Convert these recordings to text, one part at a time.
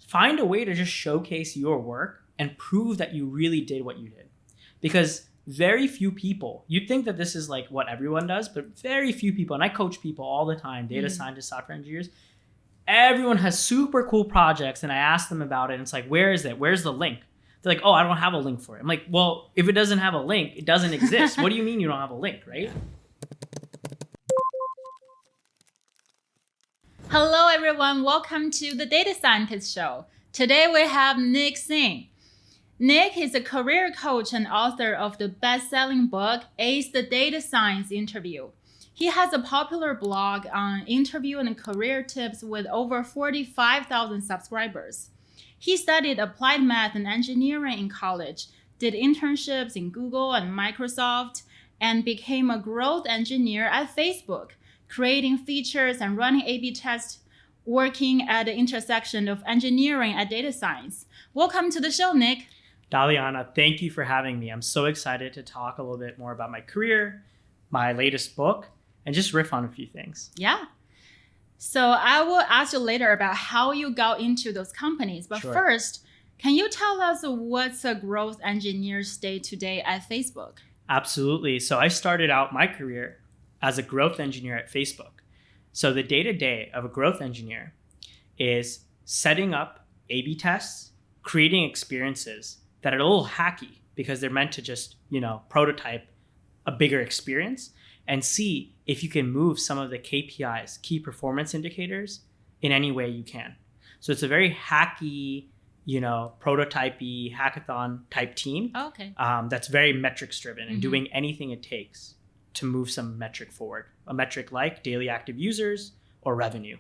find a way to just showcase your work and prove that you really did what you did. Because very few people, you'd think that this is like what everyone does, but very few people, and I coach people all the time, data scientists, software engineers, everyone has super cool projects, and I ask them about it, and it's like, where is it? Where's the link? They're like, oh, I don't have a link for it. I'm like, well, if it doesn't have a link, it doesn't exist. What do you mean you don't have a link, right? Hello, everyone. Welcome to the Data Scientist Show. Today we have Nick Singh. Nick is a career coach and author of the best-selling book, Ace the Data Science Interview. He has a popular blog on interview and career tips with over 45,000 subscribers. He studied applied math and engineering in college, did internships in Google and Microsoft, and became a growth engineer at Facebook, creating features and running A/B tests, working at the intersection of engineering and data science. Welcome to the show, Nick. Daliana, thank you for having me. I'm so excited to talk a little bit more about my career, my latest book, and just riff on a few things. Yeah. So I will ask you later about how you got into those companies. But Sure. First, can you tell us what's a growth engineer's day-to-day at Facebook? Absolutely. So I started out my career as a growth engineer at Facebook. So the day-to-day of a growth engineer is setting up A/B tests, creating experiences that are a little hacky because they're meant to just, prototype a bigger experience and see if you can move some of the KPIs, key performance indicators, in any way you can. So it's a very hacky, prototypey, hackathon type team. Oh, okay. That's very metrics driven and doing anything it takes to move some metric forward. A metric like daily active users or revenue.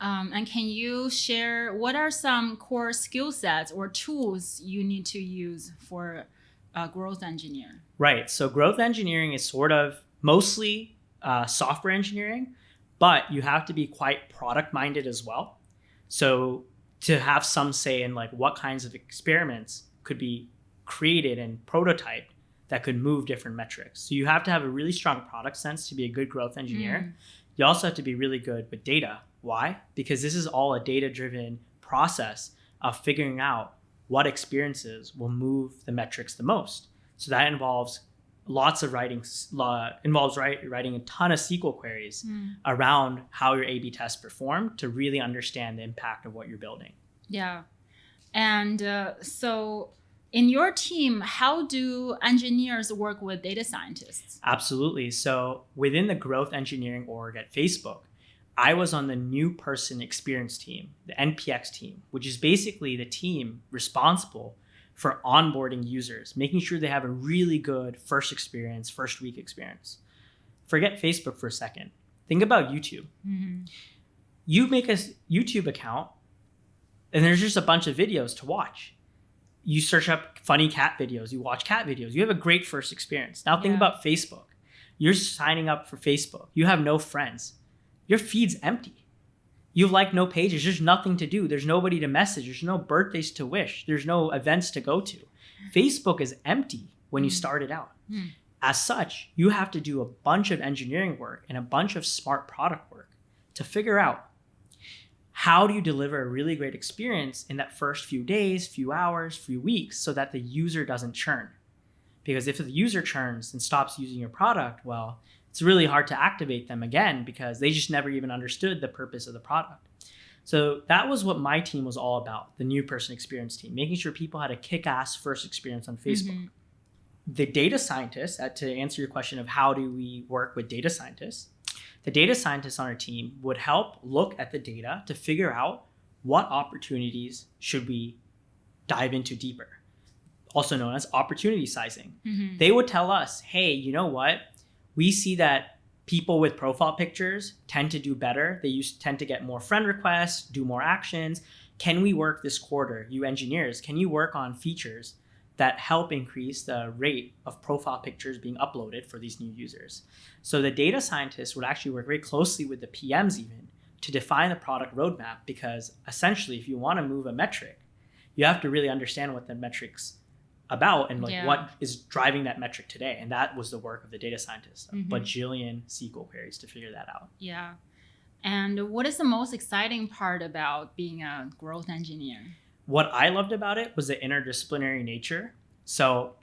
And can you share what are some core skill sets or tools you need to use for a growth engineer? Right. So growth engineering is sort of mostly software engineering, but you have to be quite product minded as well. So to have some say in like what kinds of experiments could be created and prototyped that could move different metrics. So you have to have a really strong product sense to be a good growth engineer. You also have to be really good with data. Why? Because this is all a data-driven process of figuring out what experiences will move the metrics the most. So that involves lots of writing, writing a ton of SQL queries around how your A/B tests perform to really understand the impact of what you're building. Yeah. And so in your team, how do engineers work with data scientists? Absolutely. So within the growth engineering org at Facebook, I was on the new person experience team, the NPX team, which is basically the team responsible for onboarding users, making sure they have a really good first week experience. Forget Facebook for a second. Think about YouTube. You make a YouTube account and there's just a bunch of videos to watch. You search up funny cat videos, you watch cat videos, you have a great first experience. Now think about Facebook. You're signing up for Facebook. You have no friends. Your feed's empty. You like no pages. There's nothing to do. There's nobody to message. There's no birthdays to wish. There's no events to go to. Facebook is empty when you start it out. As such, you have to do a bunch of engineering work and a bunch of smart product work to figure out how do you deliver a really great experience in that first few days, few hours, few weeks so that the user doesn't churn. Because if the user churns and stops using your product, well, it's really hard to activate them again because they just never even understood the purpose of the product. So that was what my team was all about, the new person experience team, making sure people had a kick-ass first experience on Facebook. The data scientists, to answer your question of how do we work with data scientists, the data scientists on our team would help look at the data to figure out what opportunities should we dive into deeper, also known as opportunity sizing. They would tell us, hey, you know what? We see that people with profile pictures tend to do better. They tend to get more friend requests, do more actions. Can we work this quarter? You engineers, can you work on features that help increase the rate of profile pictures being uploaded for these new users? So the data scientists would actually work very closely with the PMs even to define the product roadmap, because essentially if you want to move a metric, you have to really understand what the metric's about and what is driving that metric today. And that was the work of the data scientists, a bajillion SQL queries to figure that out. Yeah. And what is the most exciting part about being a growth engineer? What I loved about it was the interdisciplinary nature. So,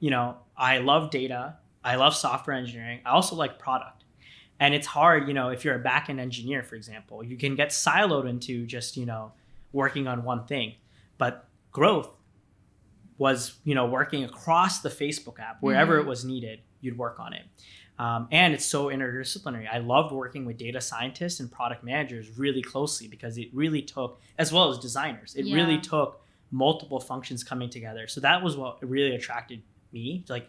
I love data. I love software engineering. I also like product. And it's hard, if you're a back-end engineer, for example, you can get siloed into just, working on one thing. But growth was, working across the Facebook app, wherever it was needed, you'd work on it. And it's so interdisciplinary. I loved working with data scientists and product managers really closely because it really took, as well as designers, it really took multiple functions coming together. So that was what really attracted me, like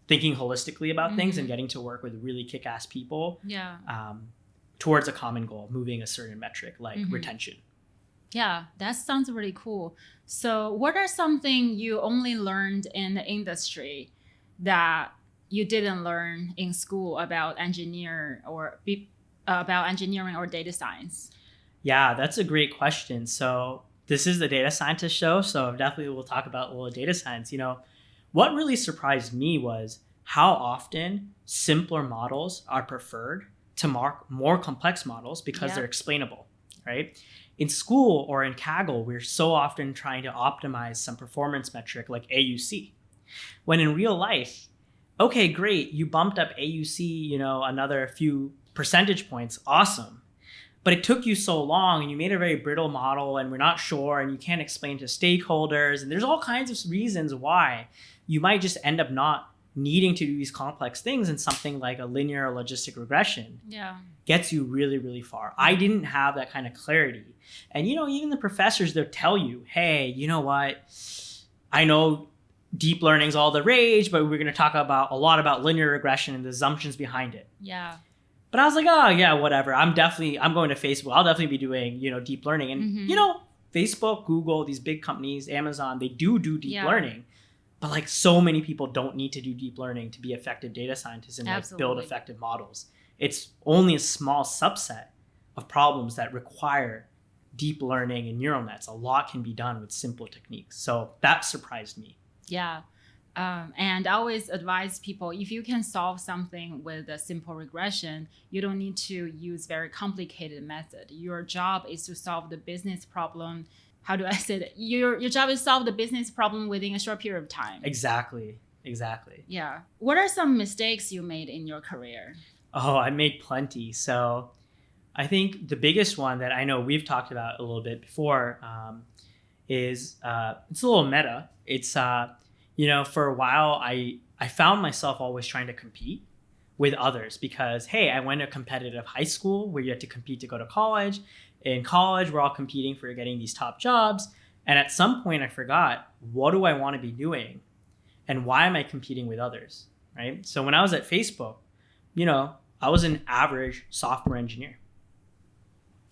thinking holistically about things and getting to work with really kick-ass people towards a common goal, moving a certain metric like retention. Yeah, that sounds really cool. So what are something you only learned in the industry that you didn't learn in school about engineering or data science? Yeah, that's a great question. So this is the data scientist show, so definitely we'll talk about a little data science. What really surprised me was how often simpler models are preferred to more complex models because they're explainable, right? In school or in Kaggle, we're so often trying to optimize some performance metric like AUC. When in real life, okay, great, you bumped up AUC, another few percentage points, awesome. But it took you so long and you made a very brittle model and we're not sure and you can't explain to stakeholders. And there's all kinds of reasons why you might just end up not needing to do these complex things, and something like a linear or logistic regression gets you really, really far. I didn't have that kind of clarity. And, even the professors, they'll tell you, hey, you know what? I know deep learning's all the rage, but we're going to talk a lot about linear regression and the assumptions behind it. Yeah. But I was like, oh yeah, whatever. I'm going to Facebook. I'll definitely be doing, deep learning. And, Facebook, Google, these big companies, Amazon, they do deep learning. But like so many people don't need to do deep learning to be effective data scientists and build effective models. It's only a small subset of problems that require deep learning and neural nets. A lot can be done with simple techniques. So that surprised me. Yeah. And I always advise people, if you can solve something with a simple regression, you don't need to use very complicated method. Your job is to solve the business problem. How do I say that? Your job is to solve the business problem within a short period of time. Exactly. Yeah. What are some mistakes you made in your career? Oh, I made plenty. So I think the biggest one that I know we've talked about a little bit before is it's a little meta. It's for a while, I found myself always trying to compete with others because, hey, I went to a competitive high school where you had to compete to go to college. In college, we're all competing for getting these top jobs. And at some point, I forgot, what do I want to be doing? And why am I competing with others, right? So when I was at Facebook, I was an average software engineer.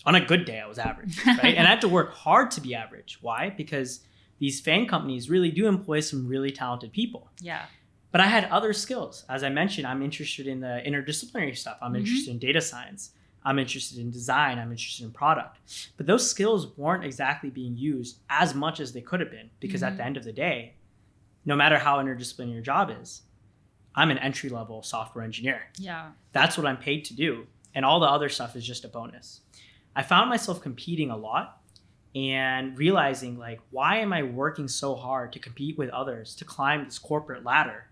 On a good day, I was average, right? And I had to work hard to be average. Why? Because these FAANG companies really do employ some really talented people. Yeah. But I had other skills. As I mentioned, I'm interested in the interdisciplinary stuff. I'm interested in data science. I'm interested in design. I'm interested in product. But those skills weren't exactly being used as much as they could have been because at the end of the day, no matter how interdisciplinary your job is, I'm an entry-level software engineer. Yeah. That's what I'm paid to do. And all the other stuff is just a bonus. I found myself competing a lot and realizing, like, why am I working so hard to compete with others to climb this corporate ladder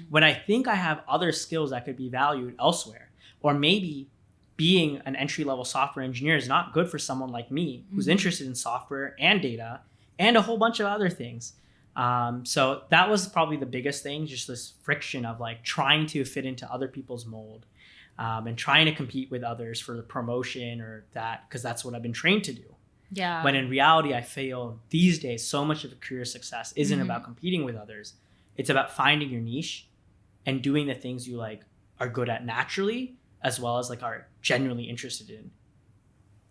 when I think I have other skills that could be valued elsewhere? Or maybe being an entry-level software engineer is not good for someone like me who's interested in software and data and a whole bunch of other things. So that was probably the biggest thing, just this friction of like trying to fit into other people's mold and trying to compete with others for the promotion or that, because that's what I've been trained to do. Yeah. When in reality, I feel these days so much of a career success isn't about competing with others. It's about finding your niche and doing the things you like are good at naturally, as well as like are genuinely interested in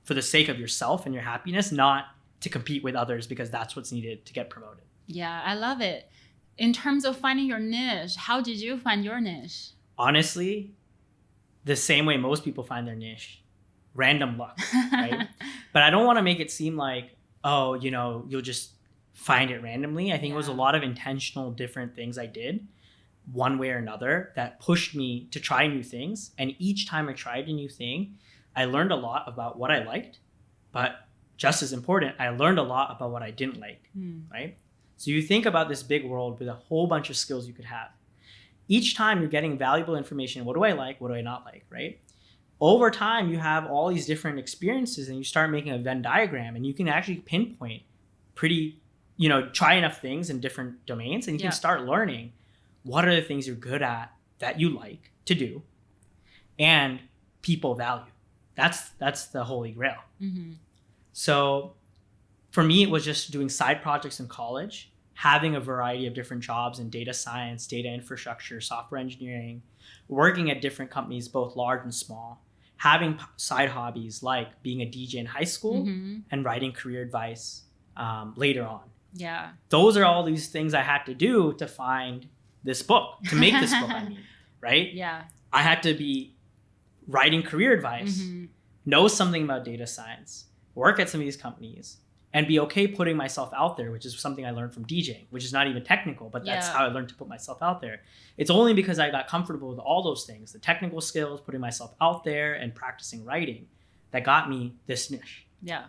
for the sake of yourself and your happiness, not to compete with others because that's what's needed to get promoted. Yeah, I love it. In terms of finding your niche, how did you find your niche? Honestly, the same way most people find their niche, random luck, right? But I don't want to make it seem like, oh, you'll just find it randomly. I think it was a lot of intentional different things I did one way or another that pushed me to try new things. And each time I tried a new thing, I learned a lot about what I liked, but just as important, I learned a lot about what I didn't like, right? So you think about this big world with a whole bunch of skills you could have. Each time you're getting valuable information, what do I like, what do I not like, right? Over time, you have all these different experiences and you start making a Venn diagram and you can actually pinpoint pretty, try enough things in different domains and you can start learning what are the things you're good at that you like to do and people value. That's the holy grail. So for me, it was just doing side projects in college, having a variety of different jobs in data science, data infrastructure, software engineering, working at different companies, both large and small, having side hobbies like being a DJ in high school and writing career advice later on. Yeah. Those are all these things I had to do to find this book, to make this book, right? Yeah. I had to be writing career advice, know something about data science, work at some of these companies, and be okay putting myself out there, which is something I learned from DJing, which is not even technical, but that's how I learned to put myself out there. It's only because I got comfortable with all those things, the technical skills, putting myself out there and practicing writing, that got me this niche. Yeah.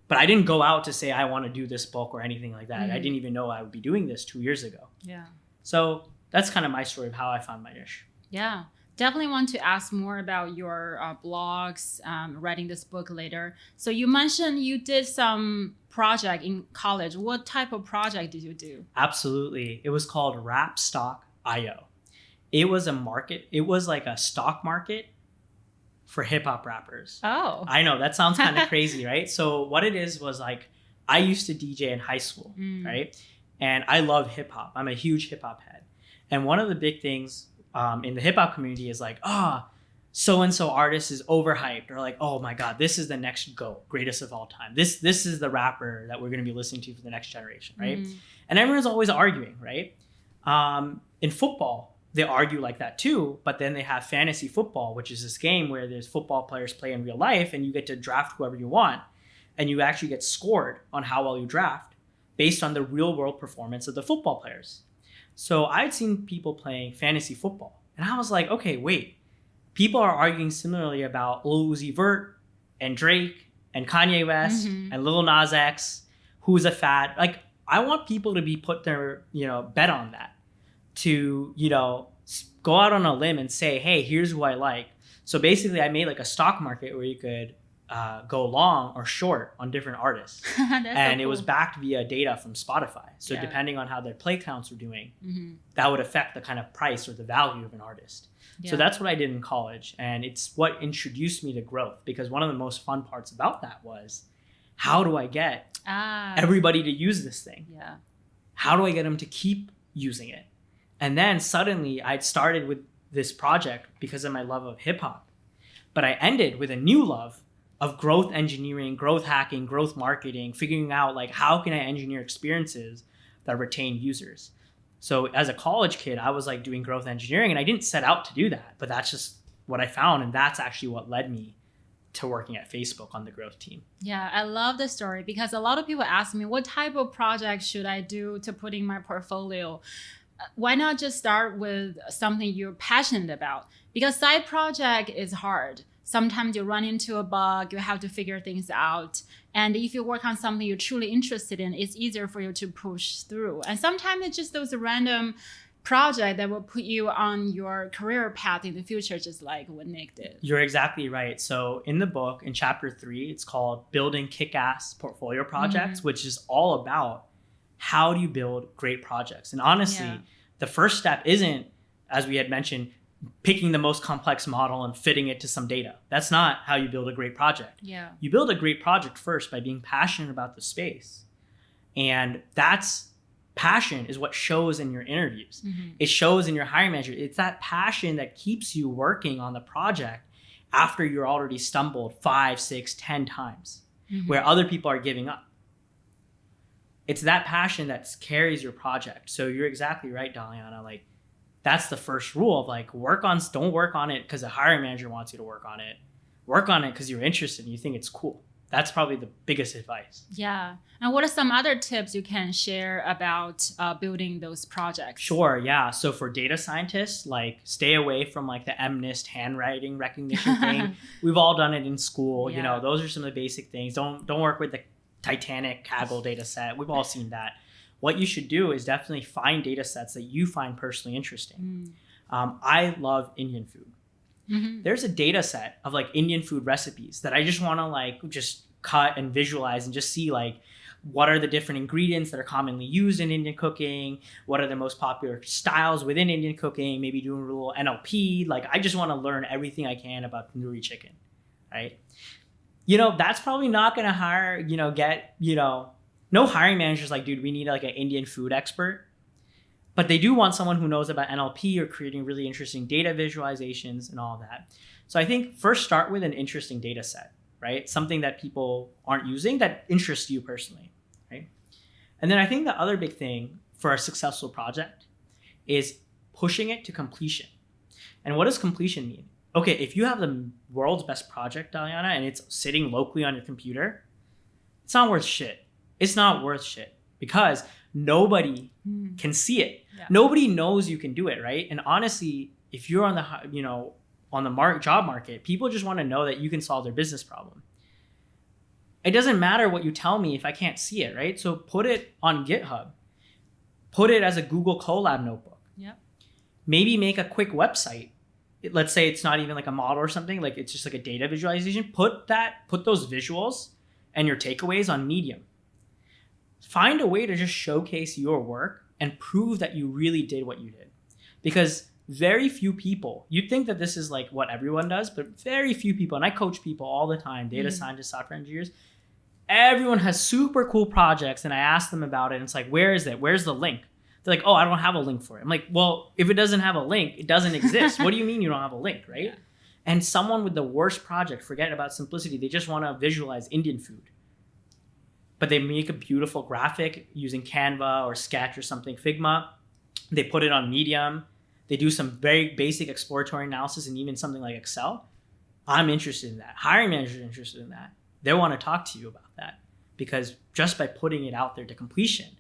But I didn't go out to say I want to do this book or anything like that. I didn't even know I would be doing this 2 years ago. Yeah. So that's kind of my story of how I found my niche. Yeah. Definitely want to ask more about your blogs, writing this book later. So you mentioned you did some project in college. What type of project did you do? Absolutely. It was called Rapstock.io. It was a market. It was like a stock market for hip hop rappers. Oh. I know that sounds kind of crazy, right? So what it is was like, I used to DJ in high school, right? And I love hip hop. I'm a huge hip hop head. And one of the big things in the hip hop community is like, so-and-so artist is overhyped, or like, oh my God, this is the next GOAT, greatest of all time. This is the rapper that we're going to be listening to for the next generation, right? And everyone's always arguing, right? In football, they argue like that too, but then they have fantasy football, which is this game where there's football players play in real life and you get to draft whoever you want. And you actually get scored on how well you draft based on the real world performance of the football players. So I'd seen people playing fantasy football and I was like, okay, wait, people are arguing similarly about Lil Uzi Vert and Drake and Kanye West and Lil Nas X, who's a fad. Like, I want people to be put their, bet on that, to, go out on a limb and say, hey, here's who I like. So basically I made like a stock market where you could go long or short on different artists. And it was backed via data from Spotify. So depending on how their play counts were doing, that would affect the kind of price or the value of an artist. So that's what I did in college. And it's what introduced me to growth, because one of the most fun parts about that was, how do I get everybody to use this thing? Yeah. How do I get them to keep using it? And then suddenly I'd started with this project because of my love of hip hop, but I ended with a new love of growth engineering, growth hacking, growth marketing, figuring out like, how can I engineer experiences that retain users? So as a college kid, I was like doing growth engineering and I didn't set out to do that, but that's just what I found. And that's actually what led me to working at Facebook on the growth team. Yeah, I love the story because a lot of people ask me, what type of project should I do to put in my portfolio? Why not just start with something you're passionate about? Because side project is hard. Sometimes you run into a bug, you have to figure things out. And if you work on something you're truly interested in, it's easier for you to push through. And sometimes it's just those random projects that will put you on your career path in the future, just like what Nick did. You're exactly right. So in the book, in chapter 3, it's called Building Kick-Ass Portfolio Projects, which is all about how do you build great projects. And honestly, the first step isn't, as we had mentioned, picking the most complex model and fitting it to some data. That's not how you build a great project. Yeah. You build a great project first by being passionate about the space. And passion is what shows in your interviews. It shows in your hiring manager. It's that passion that keeps you working on the project after you're already stumbled 5, 6, 10 times where other people are giving up. It's that passion that carries your project. So you're exactly right, Daliana. Like, that's the first rule of like, don't work on it because the hiring manager wants you to work on it. Work on it because you're interested and you think it's cool. That's probably the biggest advice. Yeah. And what are some other tips you can share about building those projects? Sure, yeah. So for data scientists, like stay away from like the MNIST handwriting recognition thing. We've all done it in school. You know, those are some of the basic things. Don't work with the Titanic Kaggle data set. We've all seen that. What you should do is definitely find data sets that you find personally interesting. I love Indian food. There's a data set of like Indian food recipes that I just want to like just cut and visualize and just see like what are the different ingredients that are commonly used in Indian cooking, what are the most popular styles within Indian cooking, maybe doing a little NLP. Like I just want to learn everything I can about tandoori chicken, right? You know, that's probably not going to hire, you know, get, you know, no hiring manager's like, dude, we need like an Indian food expert. But they do want someone who knows about NLP or creating really interesting data visualizations and all that. So I think first start with an interesting data set, right? Something that people aren't using that interests you personally, right? And then I think the other big thing for a successful project is pushing it to completion. And what does completion mean? Okay, if you have the world's best project, Daliana, and it's sitting locally on your computer, it's not worth shit. It's not worth shit because nobody can see it. Yeah. Nobody knows you can do it, right? And honestly, if you're on the, you know, on the job market, people just want to know that you can solve their business problem. It doesn't matter what you tell me if I can't see it, right? So put it on GitHub. Put it as a Google Colab notebook. Yep. Maybe make a quick website. Let's say it's not even like a model or something, like it's just like a data visualization. Put those visuals and your takeaways on Medium. Find a way to just showcase your work and prove that you really did what you did. Because very few people, you'd think that this is like what everyone does, but very few people, and I coach people all the time, data scientists, software engineers, everyone has super cool projects and I ask them about it and it's like, where is it? Where's the link? They're like, oh, I don't have a link for it. I'm like, well, if it doesn't have a link, it doesn't exist. What do you mean you don't have a link, right? Yeah. And someone with the worst project, forget about simplicity, they just want to visualize Indian food. But they make a beautiful graphic using Canva or Sketch or something, Figma. They put it on Medium. They do some very basic exploratory analysis and even something like Excel. I'm interested in that. Hiring managers are interested in that. They want to talk to you about that because just by putting it out there to completion,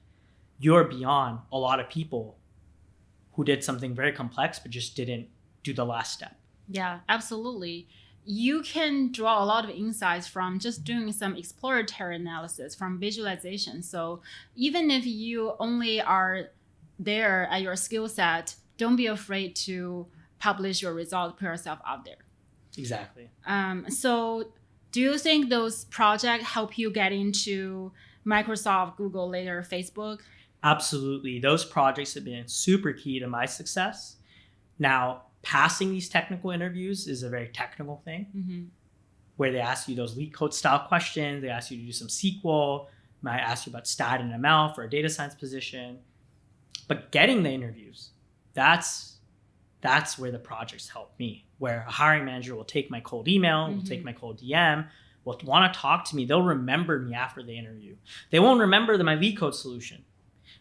you're beyond a lot of people who did something very complex but just didn't do the last step. Yeah, absolutely. You can draw a lot of insights from just doing some exploratory analysis from visualization. So even if you only are there at your skill set, don't be afraid to publish your result, put yourself out there. Exactly. So do you think those projects help you get into Microsoft, Google, later Facebook? Absolutely. Those projects have been super key to my success. Now, passing these technical interviews is a very technical thing where they ask you those leak code style questions. They ask you to do some SQL. Might ask you about stat and ML for a data science position. But getting the interviews, that's where the projects help me, where a hiring manager will take my cold email, will take my cold DM, will want to talk to me. They'll remember me after the interview. They won't remember my leak code solution.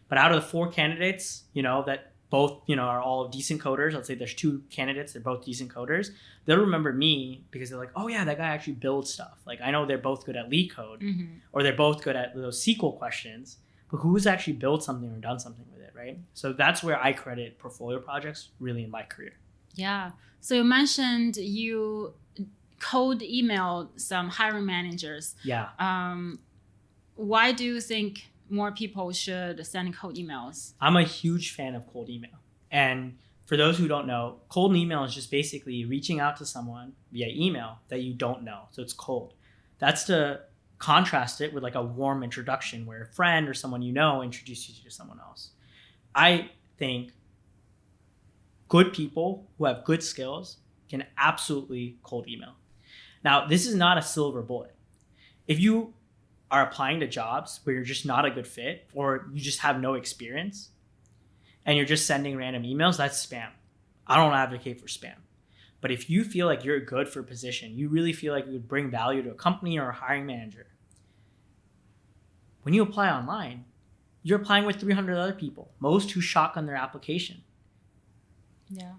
But out of the 4 candidates, you know, that both, you know, are all decent coders. Let's say there's 2 candidates, they're both decent coders. They'll remember me because they're like, oh yeah, that guy actually builds stuff. Like I know they're both good at leak code or they're both good at those SQL questions, but who's actually built something or done something with it, right? So that's where I credit portfolio projects really in my career. Yeah. So you mentioned you cold emailed some hiring managers. Yeah. Why do you think more people should send cold emails? I'm a huge fan of cold email. And for those who don't know, cold email is just basically reaching out to someone via email that you don't know. So it's cold. That's to contrast it with like a warm introduction where a friend or someone you know introduces you to someone else. I think good people who have good skills can absolutely cold email. Now, this is not a silver bullet. If you are applying to jobs where you're just not a good fit or you just have no experience and you're just sending random emails, that's spam. I don't advocate for spam. But if you feel like you're good for a position, you really feel like you would bring value to a company or a hiring manager, when you apply online, you're applying with 300 other people, most who shotgun their application. Yeah.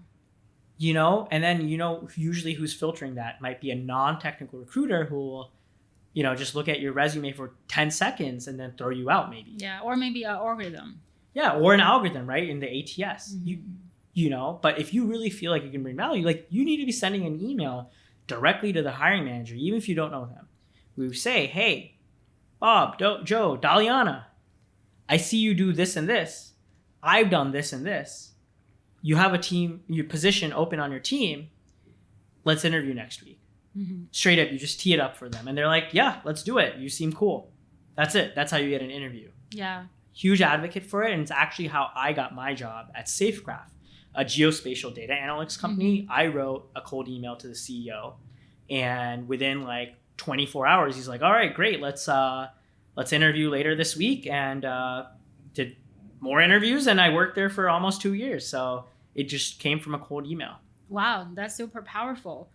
You know, and then, you know, usually who's filtering that might be a non-technical recruiter who will just look at your resume for 10 seconds and then throw you out maybe. Yeah, or maybe an algorithm. Yeah, or an algorithm, right? In the ATS. But if you really feel like you can bring value, like you need to be sending an email directly to the hiring manager, even if you don't know them. We would say, hey, Bob, Joe, Daliana, I see you do this and this. I've done this and this. You have a team, your position open on your team. Let's interview next week. Straight up, you just tee it up for them. And they're like, yeah, let's do it. You seem cool. That's it. That's how you get an interview. Yeah. Huge advocate for it. And it's actually how I got my job at Safegraph, a geospatial data analytics company. I wrote a cold email to the CEO. And within like 24 hours, he's like, all right, great. Let's interview later this week. And did more interviews. And I worked there for almost 2 years. So it just came from a cold email. Wow, that's super powerful.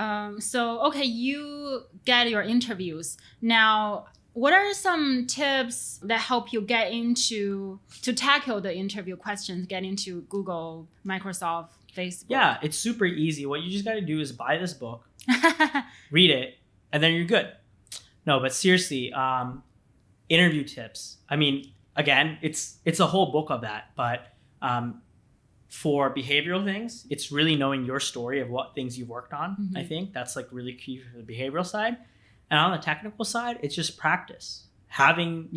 Okay, you get your interviews. Now, what are some tips that help you to tackle the interview questions, get into Google, Microsoft, Facebook? Yeah, it's super easy. What you just got to do is buy this book, read it, and then you're good. No, but seriously, interview tips. I mean, again, it's a whole book of that, but for behavioral things, it's really knowing your story of what things you've worked on. I think that's like really key for the behavioral side. And on the technical side, it's just practice. Having,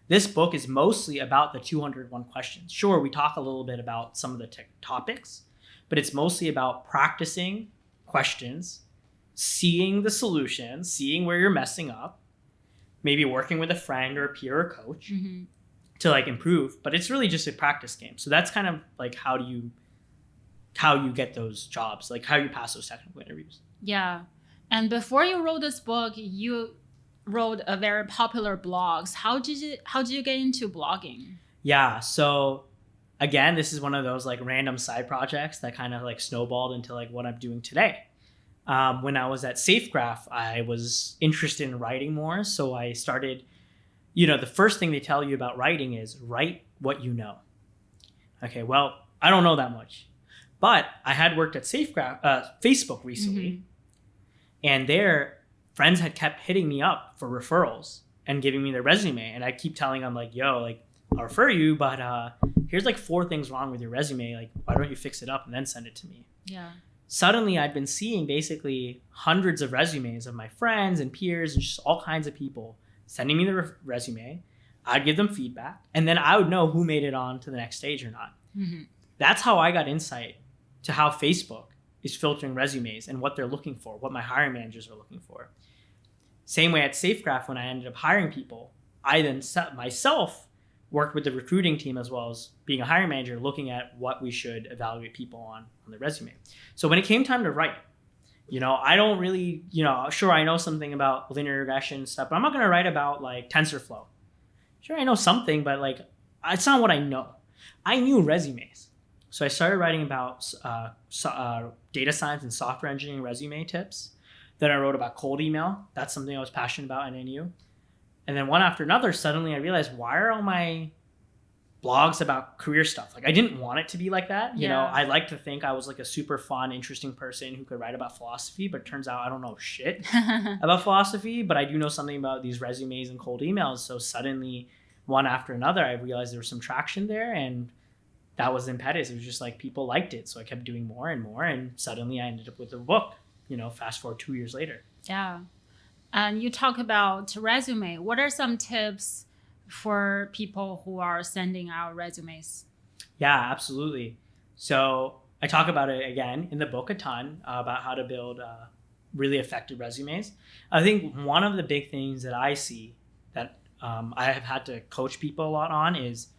this book is mostly about the 201 questions. Sure, we talk a little bit about some of the topics, but it's mostly about practicing questions, seeing the solutions, seeing where you're messing up, maybe working with a friend or a peer or coach. To like improve, but it's really just a practice game. So that's kind of like how you get those jobs, like how you pass those technical interviews. Yeah. And before you wrote this book, you wrote a very popular blogs. How did you get into blogging? Yeah. So again, this is one of those like random side projects that kind of like snowballed into like what I'm doing today. When I was at Safegraph, I was interested in writing more. So I started, the first thing they tell you about writing is write what you know. Okay, well, I don't know that much, but I had worked at Facebook recently, and their friends had kept hitting me up for referrals and giving me their resume, and I keep telling them like, yo, like I'll refer you, but here's like 4 things wrong with your resume. Like, why don't you fix it up and then send it to me? Yeah. Suddenly, I'd been seeing basically hundreds of resumes of my friends and peers and just all kinds of people sending me the resume. I'd give them feedback, and then I would know who made it on to the next stage or not. That's how I got insight to how Facebook is filtering resumes and what they're looking for, what my hiring managers are looking for. Same way at Safegraph, when I ended up hiring people, I then myself worked with the recruiting team as well as being a hiring manager, looking at what we should evaluate people on the resume. So when it came time to write, I don't really, sure, I know something about linear regression stuff, but I'm not going to write about like TensorFlow. Sure, I know something, but like, it's not what I know. I knew resumes. So I started writing about data science and software engineering resume tips. Then I wrote about cold email. That's something I was passionate about in NU. And then one after another, suddenly I realized, why are all my blogs about career stuff? Like, I didn't want it to be like that. I like to think I was like a super fun, interesting person who could write about philosophy, but it turns out I don't know shit about philosophy, but I do know something about these resumes and cold emails. So suddenly, one after another, I realized there was some traction there, and that was the impetus. It was just like people liked it. So I kept doing more and more, and suddenly I ended up with a book, fast forward 2 years later. Yeah. And you talk about resume. What are some tips for people who are sending out resumes? Yeah, absolutely. So I talk about it again in the book a ton about how to build really effective resumes. I think one of the big things that I see that I have had to coach people a lot on is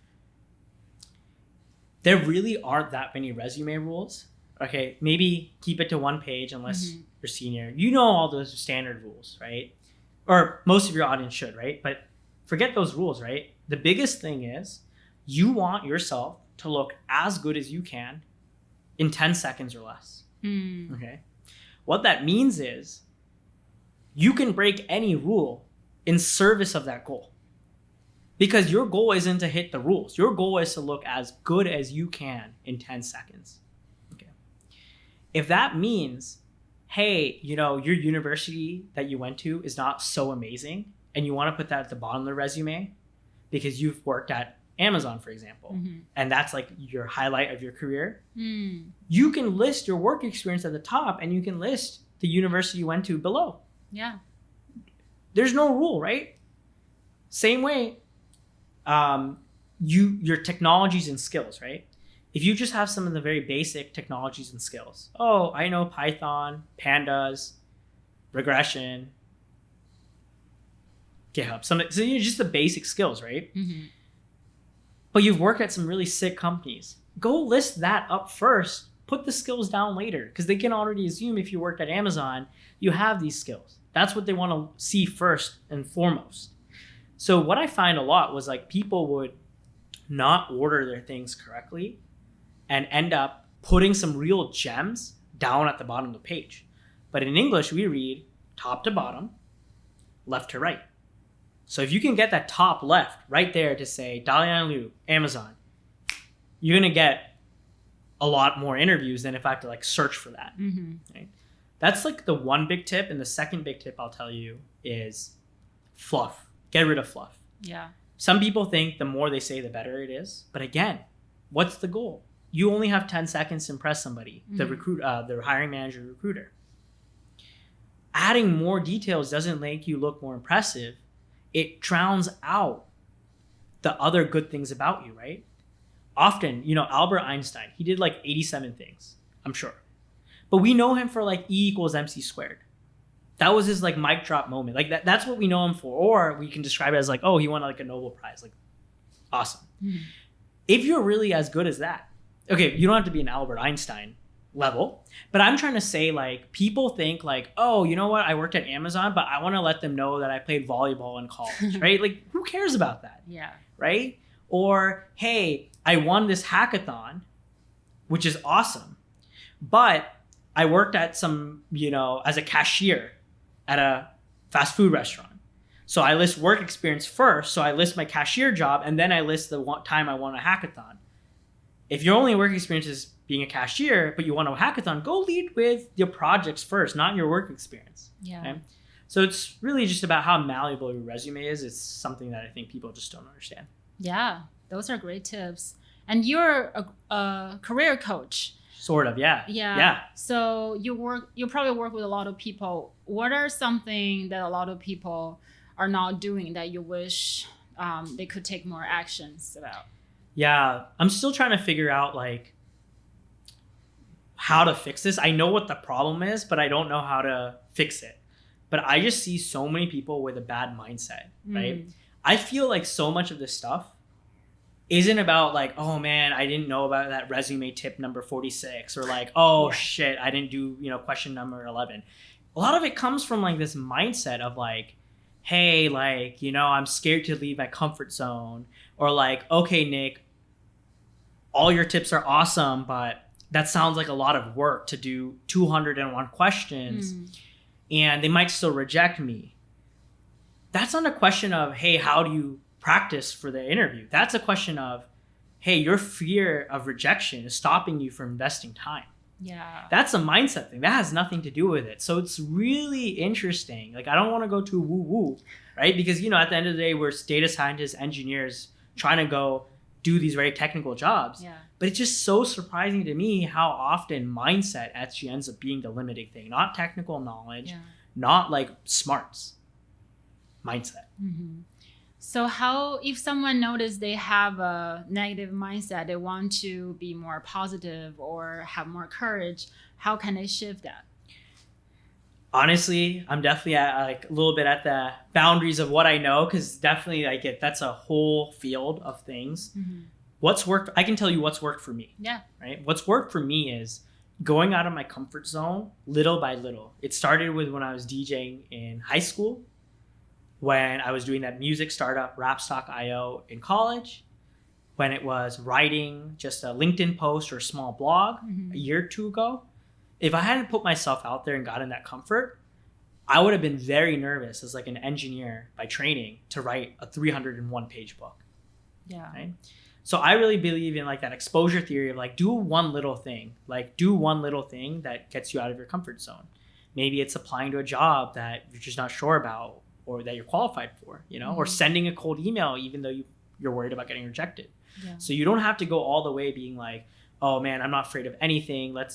there really aren't that many resume rules. Okay, maybe keep it to 1 page unless you're senior. All those standard rules, right? Or most of your audience should, right? But forget those rules, right? The biggest thing is you want yourself to look as good as you can in 10 seconds or less. Okay? What that means is you can break any rule in service of that goal. Because your goal isn't to hit the rules. Your goal is to look as good as you can in 10 seconds. Okay. If that means hey, your university that you went to is not so amazing, and you want to put that at the bottom of the resume because you've worked at Amazon, for example, and that's like your highlight of your career, you can list your work experience at the top and you can list the university you went to below. Yeah. There's no rule, right? Same way, your technologies and skills, right? If you just have some of the very basic technologies and skills, oh, I know Python, pandas, regression, GitHub, so just the basic skills, right? But you've worked at some really sick companies. Go list that up first. Put the skills down later because they can already assume if you worked at Amazon, you have these skills. That's what they want to see first and foremost. So what I find a lot was like people would not order their things correctly and end up putting some real gems down at the bottom of the page. But in English, we read top to bottom, left to right. So if you can get that top left right there to say Dalian Liu, Amazon, you're going to get a lot more interviews than if I have to like search for that. Right? That's like the one big tip. And the second big tip I'll tell you is fluff. Get rid of fluff. Yeah. Some people think the more they say, the better it is. But again, what's the goal? You only have 10 seconds to impress somebody, the hiring manager, recruiter. Adding more details doesn't make you look more impressive. It drowns out the other good things about you, right? Often, Albert Einstein, he did like 87 things, I'm sure. But we know him for like E equals MC squared. That was his like mic drop moment. Like that's what we know him for. Or we can describe it as like, oh, he won like a Nobel Prize. Like, awesome. If you're really as good as that, okay, you don't have to be an Albert Einstein level, but I'm trying to say like people think like, oh, you know what? I worked at Amazon, but I want to let them know that I played volleyball in college, right? Like who cares about that? Yeah. Right? Or, hey, I won this hackathon, which is awesome, but I worked at some, as a cashier at a fast food restaurant. So I list work experience first. So I list my cashier job and then I list the one time I won a hackathon. If your only work experience is being a cashier, but you want a hackathon, go lead with your projects first, not your work experience. Yeah. Okay? So it's really just about how malleable your resume is. It's something that I think people just don't understand. Yeah, those are great tips. And you're a career coach. Sort of, yeah. Yeah. So you probably work with a lot of people. What are something that a lot of people are not doing that you wish they could take more actions about? Yeah, I'm still trying to figure out like how to fix this. I know what the problem is, but I don't know how to fix it. But I just see so many people with a bad mindset, right? I feel like so much of this stuff isn't about like, oh man, I didn't know about that resume tip number 46, or like, oh shit, I didn't do, question number 11. A lot of it comes from like this mindset of like, hey, like, I'm scared to leave my comfort zone, or like, okay, Nick, all your tips are awesome, but that sounds like a lot of work to do 201 questions and they might still reject me. That's not a question of, hey, how do you practice for the interview? That's a question of, hey, your fear of rejection is stopping you from investing time. Yeah. That's a mindset thing. That has nothing to do with it. So it's really interesting. Like, I don't want to go too woo-woo, right? Because, at the end of the day, we're data scientists, engineers trying to go do these very technical jobs. Yeah. But it's just so surprising to me how often mindset actually ends up being the limiting thing. Not technical knowledge, not like smarts. Mindset. So how, if someone notices they have a negative mindset, they want to be more positive or have more courage, how can they shift that? Honestly, I'm definitely at like a little bit at the boundaries of what I know, because definitely that's a whole field of things. What's worked, I can tell you what's worked for me. Yeah. Right? What's worked for me is going out of my comfort zone little by little. It started with when I was DJing in high school, when I was doing that music startup, Rapstock.io in college, when it was writing just a LinkedIn post or a small blog a year or two ago. If I hadn't put myself out there and gotten that comfort, I would have been very nervous as like an engineer by training to write a 301 page book. Yeah. Right? So I really believe in like that exposure theory of like, do one little thing that gets you out of your comfort zone. Maybe it's applying to a job that you're just not sure about or that you're qualified for, or sending a cold email even though you're worried about getting rejected. Yeah. So you don't have to go all the way being like, oh man, I'm not afraid of anything. Let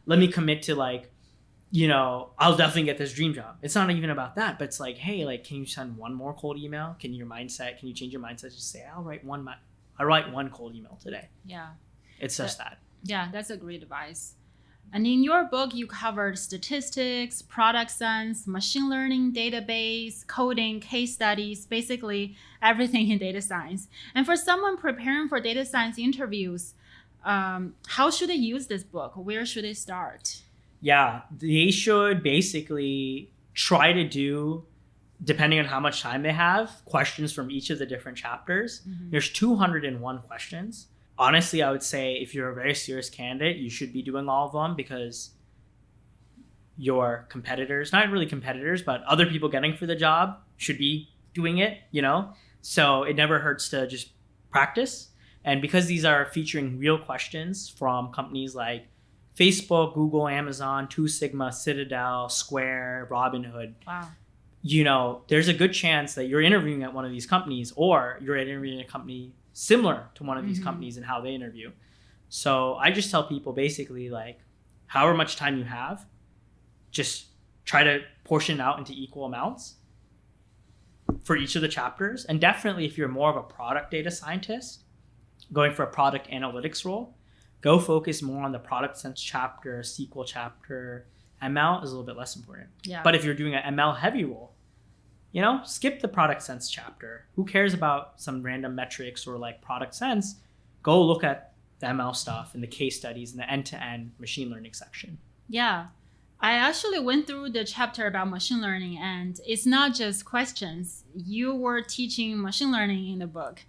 me commit to I'll definitely get this dream job. It's not even about that, but it's like, hey, can you send one more cold email? Can you change your mindset? Just say, I'll write one cold email today. Yeah. It's just that. Yeah, that's a great advice. And in your book, you covered statistics, product sense, machine learning, database, coding, case studies, basically everything in data science. And for someone preparing for data science interviews, how should they use this book? Where should they start? Yeah, they should basically try to do, depending on how much time they have, questions from each of the different chapters. There's 201 questions. Honestly, I would say if you're a very serious candidate, you should be doing all of them because your competitors, not really competitors, but other people getting for the job should be doing it, So it never hurts to just practice. And because these are featuring real questions from companies like Facebook, Google, Amazon, Two Sigma, Citadel, Square, Robinhood. Wow. There's a good chance that you're interviewing at one of these companies or you're interviewing a company similar to one of these companies and how they interview. So I just tell people basically however much time you have, just try to portion it out into equal amounts for each of the chapters. And definitely if you're more of a product data scientist going for a product analytics role, go focus more on the product sense chapter, SQL chapter. ML is a little bit less important. Yeah. But if you're doing an ML heavy role, skip the product sense chapter. Who cares about some random metrics or product sense? Go look at the ML stuff and the case studies and the end-to-end machine learning section. Yeah. I actually went through the chapter about machine learning, and it's not just questions. You were teaching machine learning in the book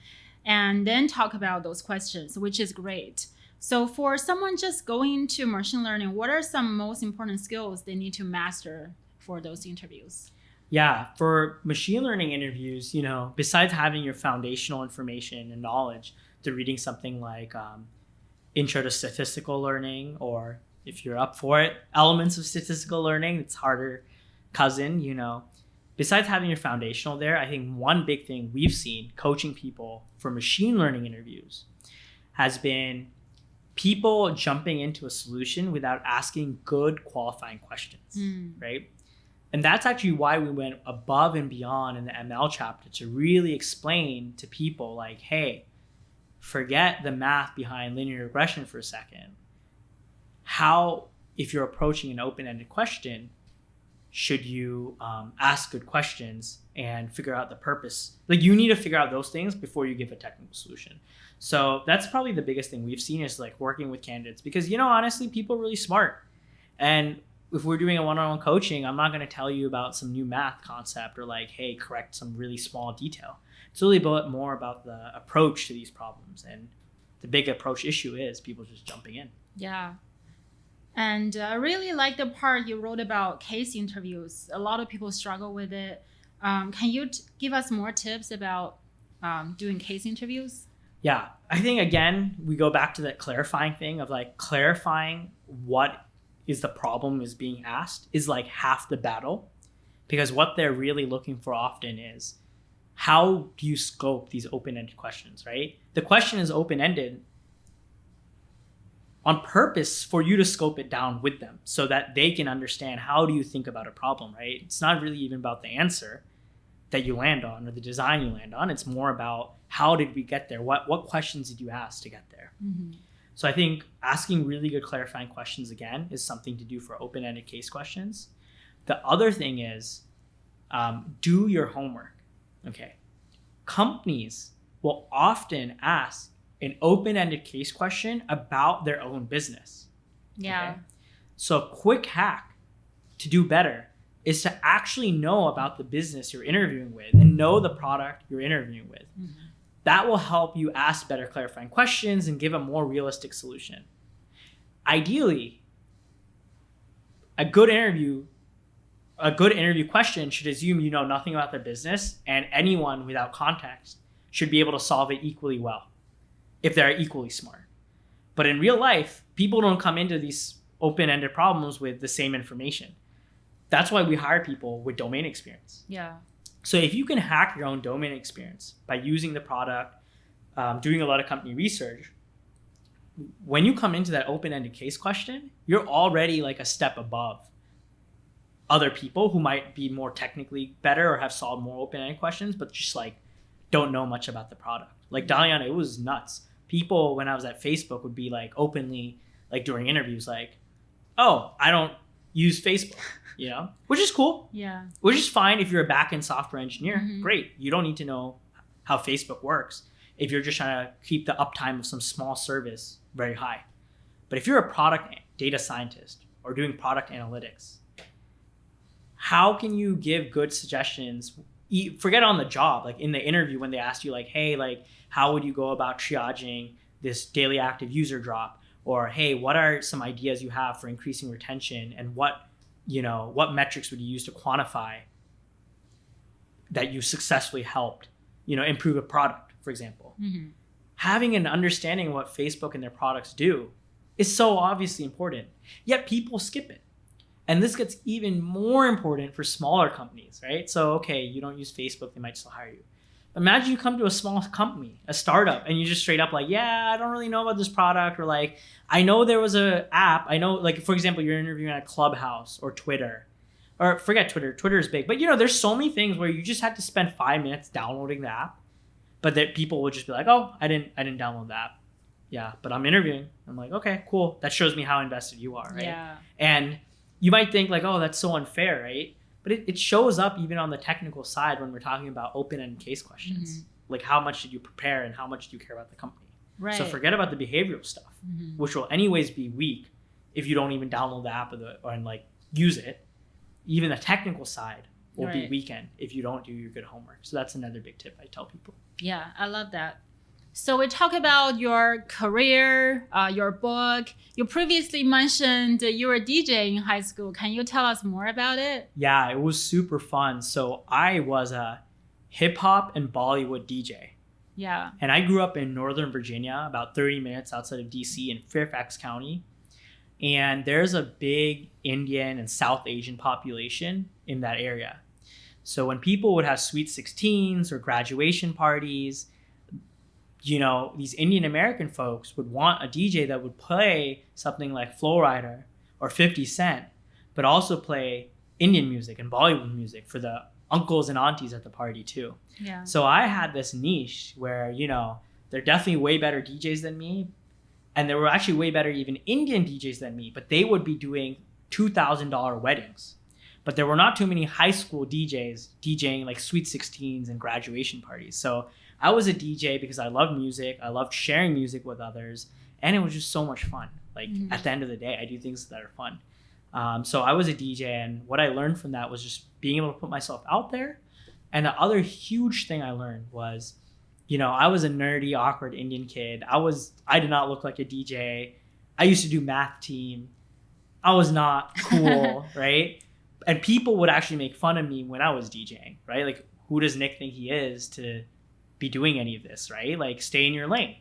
and then talk about those questions, which is great. So for someone just going into machine learning, what are some most important skills they need to master for those interviews? Yeah, for machine learning interviews, besides having your foundational information and knowledge through reading something like Intro to Statistical Learning, or if you're up for it, Elements of Statistical Learning, it's harder cousin, Besides having your foundational there, I think one big thing we've seen coaching people for machine learning interviews has been people jumping into a solution without asking good qualifying questions, right? And that's actually why we went above and beyond in the ML chapter to really explain to people hey, forget the math behind linear regression for a second. How, if you're approaching an open-ended question, should you ask good questions and figure out the purpose? You need to figure out those things before you give a technical solution. So that's probably the biggest thing we've seen is working with candidates because, honestly, people are really smart. And if we're doing a one-on-one coaching, I'm not going to tell you about some new math concept or hey, correct some really small detail. It's really more about the approach to these problems. And the big approach issue is people just jumping in. Yeah. And I really like the part you wrote about case interviews. A lot of people struggle with it. Can you give us more tips about doing case interviews? Yeah. I think, again, we go back to that clarifying thing of clarifying what is the problem is being asked is half the battle, because what they're really looking for often is how do you scope these open-ended questions, right? The question is open-ended on purpose for you to scope it down with them so that they can understand how do you think about a problem, right? It's not really even about the answer that you land on or the design you land on. It's more about how did we get there? What questions did you ask to get there? So I think asking really good clarifying questions, again, is something to do for open-ended case questions. The other thing is do your homework. Okay. Companies will often ask an open-ended case question about their own business. Yeah. Okay? So a quick hack to do better is to actually know about the business you're interviewing with and know the product you're interviewing with. That will help you ask better clarifying questions and give a more realistic solution. Ideally, a good interview question should assume you know nothing about the business, and anyone without context should be able to solve it equally well if they're equally smart. But in real life, people don't come into these open-ended problems with the same information. That's why we hire people with domain experience. Yeah. So if you can hack your own domain experience by using the product, doing a lot of company research, when you come into that open-ended case question, you're already like a step above other people who might be more technically better or have solved more open-ended questions, but just like don't know much about the product. Like Dalian, it was nuts. People, when I was at Facebook, would be like openly, like during interviews, like, oh, I don't use Facebook, you know, which is cool. Yeah. Which is fine if you're a back-end software engineer. Great. You don't need to know how Facebook works if you're just trying to keep the uptime of some small service very high. But if you're a product data scientist or doing product analytics, how can you give good suggestions? Forget on the job, like in the interview when they asked you like, hey, like how would you go about triaging this daily active user drop? Or hey, what are some ideas you have for increasing retention, and what metrics would you use to quantify that you successfully helped, improve a product, for example. Having an understanding of what Facebook and their products do is so obviously important, yet people skip it. And this gets even more important for smaller companies, right? So, okay, you don't use Facebook, they might still hire you. Imagine you come to a small company, a startup, and you just straight up like, yeah, I don't really know about this product, or like, I know there was an app. I know, like, for example, you're interviewing at Clubhouse or Twitter, or forget Twitter. Twitter is big, but there's so many things where you just had to spend 5 minutes downloading the app, but that people would just be like, oh, I didn't download the app. Yeah, but I'm interviewing. I'm like, okay, cool. That shows me how invested you are, right? Yeah. And you might think like, oh, that's so unfair, right? But it shows up even on the technical side when we're talking about open-ended case questions. Like, how much did you prepare and how much do you care about the company? Right. So forget about the behavioral stuff, which will anyways be weak if you don't even download the app and like use it. Even the technical side will be weakened if you don't do your good homework. So that's another big tip I tell people. Yeah, I love that. So we talk about your career, your book. You previously mentioned you were a DJ in high school. Can you tell us more about it? Yeah, it was super fun. So I was a hip hop and Bollywood DJ. Yeah. And I grew up in Northern Virginia, about 30 minutes outside of DC in Fairfax County. And there's a big Indian and South Asian population in that area. So when people would have sweet 16s or graduation parties, these Indian American folks would want a DJ that would play something like Flow Rider or 50 Cent, but also play Indian music and Bollywood music for the uncles and aunties at the party too. Yeah. So I had this niche where, they're definitely way better DJs than me. And there were actually way better even Indian DJs than me, but they would be doing $2,000 weddings. But there were not too many high school DJs DJing like sweet 16s and graduation parties. So I was a DJ because I loved music. I loved sharing music with others. And it was just so much fun. Like at the end of the day, I do things that are fun. So I was a DJ. And what I learned from that was just being able to put myself out there. And the other huge thing I learned was, I was a nerdy, awkward Indian kid. I did not look like a DJ. I used to do math team. I was not cool, right? And people would actually make fun of me when I was DJing, right? Like, who does Nick think he is to be doing any of this, right? Like, stay in your lane.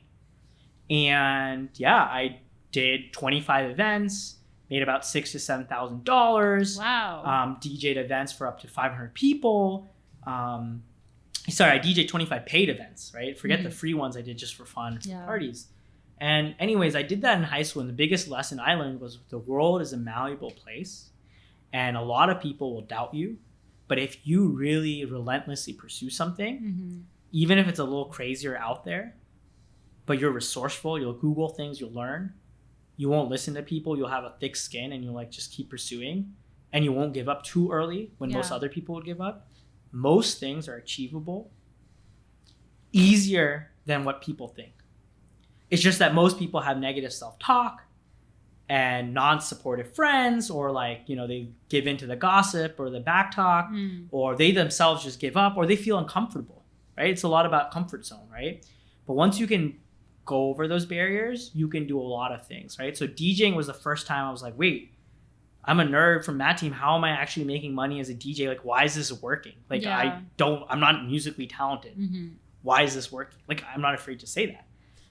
And yeah, I did 25 events, made about $6,000 to $7,000. Wow. DJ'd events for up to 500 people. I DJ'd 25 paid events, right? Forget the free ones I did just for fun parties. And anyways, I did that in high school. And the biggest lesson I learned was the world is a malleable place. And a lot of people will doubt you. But if you really relentlessly pursue something, even if it's a little crazier out there, but you're resourceful, you'll Google things, you'll learn, you won't listen to people, you'll have a thick skin, and you'll like just keep pursuing, and you won't give up too early when most other people would give up. Most things are achievable easier than what people think. It's just that most people have negative self-talk and non-supportive friends, or like, they give into the gossip or the back talk, or they themselves just give up, or they feel uncomfortable, right? It's a lot about comfort zone, right? But once you can go over those barriers, you can do a lot of things, right? So DJing was the first time I was like, wait, I'm a nerd from that team. How am I actually making money as a DJ? Like, why is this working? Like, I'm not musically talented. Why is this working? Like, I'm not afraid to say that.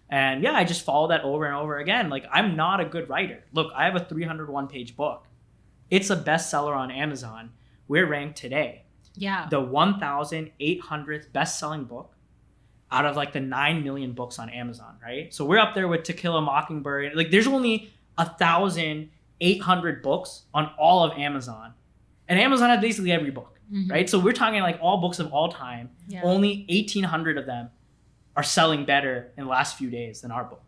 And yeah, I just follow that over and over again. Like, I'm not a good writer. Look, I have a 301 page book. It's a bestseller on Amazon. We're ranked today Yeah. the 1,800th best-selling book out of like the 9 million books on Amazon, right? So we're up there with To Kill a Mockingbird. Like there's only 1,800 books on all of Amazon. And Amazon has basically every book, right? So we're talking like all books of all time. Yeah. Only 1,800 of them are selling better in the last few days than our book.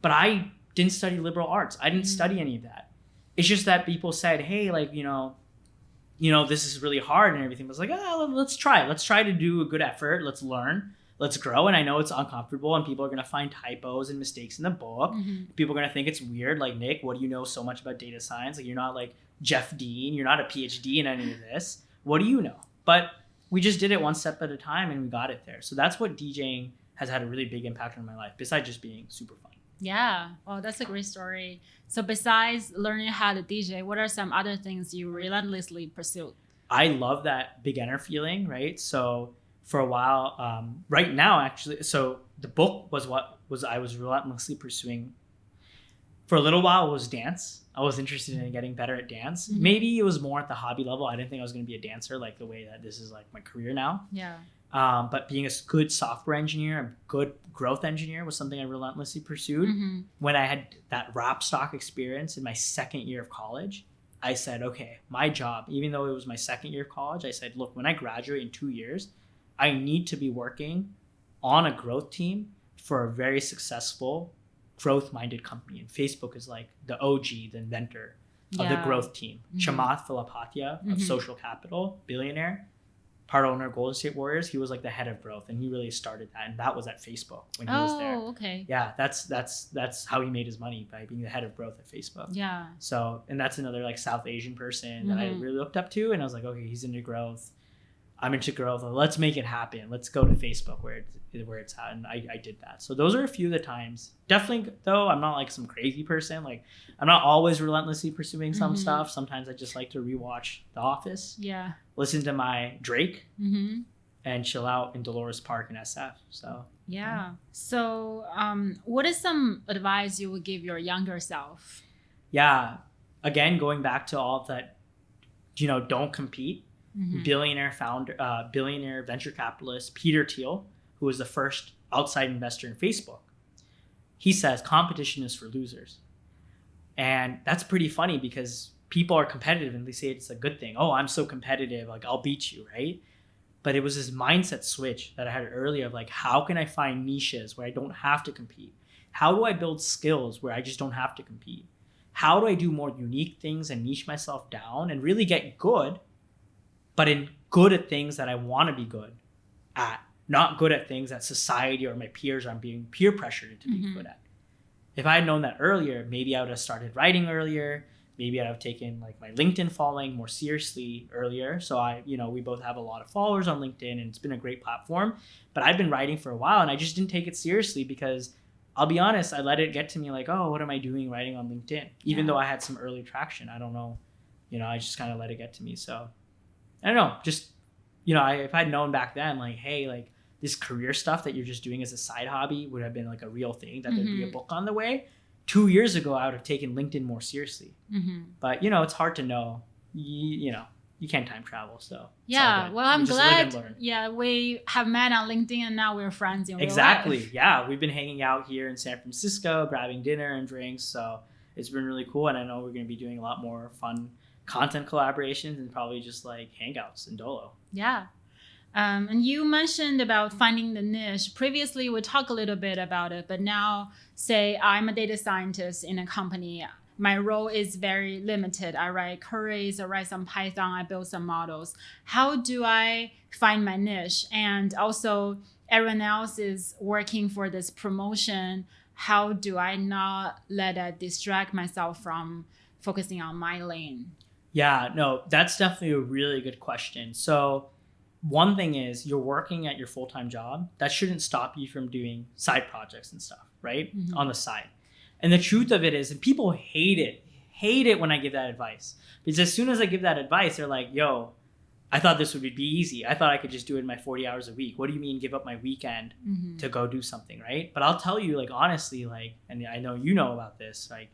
But I didn't study liberal arts. I didn't study any of that. It's just that people said, hey, like, you know, this is really hard and everything. I was like, let's try it. Let's try to do a good effort. Let's learn. Let's grow. And I know it's uncomfortable and people are going to find typos and mistakes in the book. People are going to think it's weird. Like, Nick, what do you know so much about data science? Like, you're not like Jeff Dean. You're not a PhD in any of this. What do you know? But we just did it one step at a time and we got it there. So that's what DJing has had a really big impact on my life, besides just being super fun. Yeah. Oh, that's a great story. So besides learning how to DJ, what are some other things you relentlessly pursued? I love that beginner feeling, right? So for a while, right now, actually, so the book was what I was relentlessly pursuing. For a little while, it was dance. I was interested in getting better at dance. Maybe it was more at the hobby level. I didn't think I was going to be a dancer like the way that this is like my career now. Yeah. But being a good software engineer, a good growth engineer was something I relentlessly pursued. When I had that rap stock experience in my second year of college, I said, okay, my job, even though it was my second year of college, I said, look, when I graduate in 2 years, I need to be working on a growth team for a very successful growth-minded company. And Facebook is like the OG, the inventor of the growth team. Chamath Palihapitiya of Social Capital, billionaire, part owner of Golden State Warriors. He was like the head of growth and he really started that. And that was at Facebook when he was there. Oh, okay. Yeah, that's how he made his money, by being the head of growth at Facebook. Yeah. So, and that's another like South Asian person that I really looked up to. And I was like, okay, he's into growth. I'm into growth. Let's make it happen. Let's go to Facebook where it's at. And I did that. So those are a few of the times. Definitely, though, I'm not like some crazy person. Like, I'm not always relentlessly pursuing some stuff. Sometimes I just like to rewatch The Office. Yeah. Listen to my Drake. And chill out in Dolores Park in SF. So yeah. So what is some advice you would give your younger self? Yeah. Again, going back to all of that, don't compete. Billionaire venture capitalist Peter Thiel, who was the first outside investor in Facebook, he says competition is for losers. And that's pretty funny because people are competitive and they say it's a good thing. Oh, I'm so competitive, like I'll beat you, right? But it was this mindset switch that I had earlier of like, how can I find niches where I don't have to compete? How do I build skills where I just don't have to compete? How do I do more unique things and niche myself down and really get good, but good at things that I want to be good at, not good at things that society or my peers are being peer pressured to be good at. If I had known that earlier, maybe I would have started writing earlier. Maybe I'd have taken like my LinkedIn following more seriously earlier. So we both have a lot of followers on LinkedIn and it's been a great platform, but I've been writing for a while and I just didn't take it seriously because I'll be honest, I let it get to me like, oh, what am I doing writing on LinkedIn? Even though I had some early traction, I don't know, I just kind of let it get to me. So I don't know, just, if I'd known back then, like, hey, like this career stuff that you're just doing as a side hobby would have been like a real thing, that there'd be a book on the way. 2 years ago, I would have taken LinkedIn more seriously. But, it's hard to know. You can't time travel. So yeah, well, I'm glad. Yeah, we have met on LinkedIn and now we're friends in real life. Exactly. Yeah, we've been hanging out here in San Francisco, grabbing dinner and drinks. So it's been really cool. And I know we're going to be doing a lot more fun content collaborations and probably just like hangouts in Dolo. Yeah. And you mentioned about finding the niche. Previously, we talked a little bit about it, but now say I'm a data scientist in a company. My role is very limited. I write queries, I write some Python, I build some models. How do I find my niche? And also everyone else is working for this promotion. How do I not let that distract myself from focusing on my lane? Yeah, no, that's definitely a really good question. So one thing is you're working at your full-time job. That shouldn't stop you from doing side projects and stuff, right? On the side. And the truth of it is, and people hate it when I give that advice. Because as soon as I give that advice, they're like, yo, I thought this would be easy. I thought I could just do it in my 40 hours a week. What do you mean give up my weekend to go do something, right? But I'll tell you, like, honestly, like, and I know you know about this, like,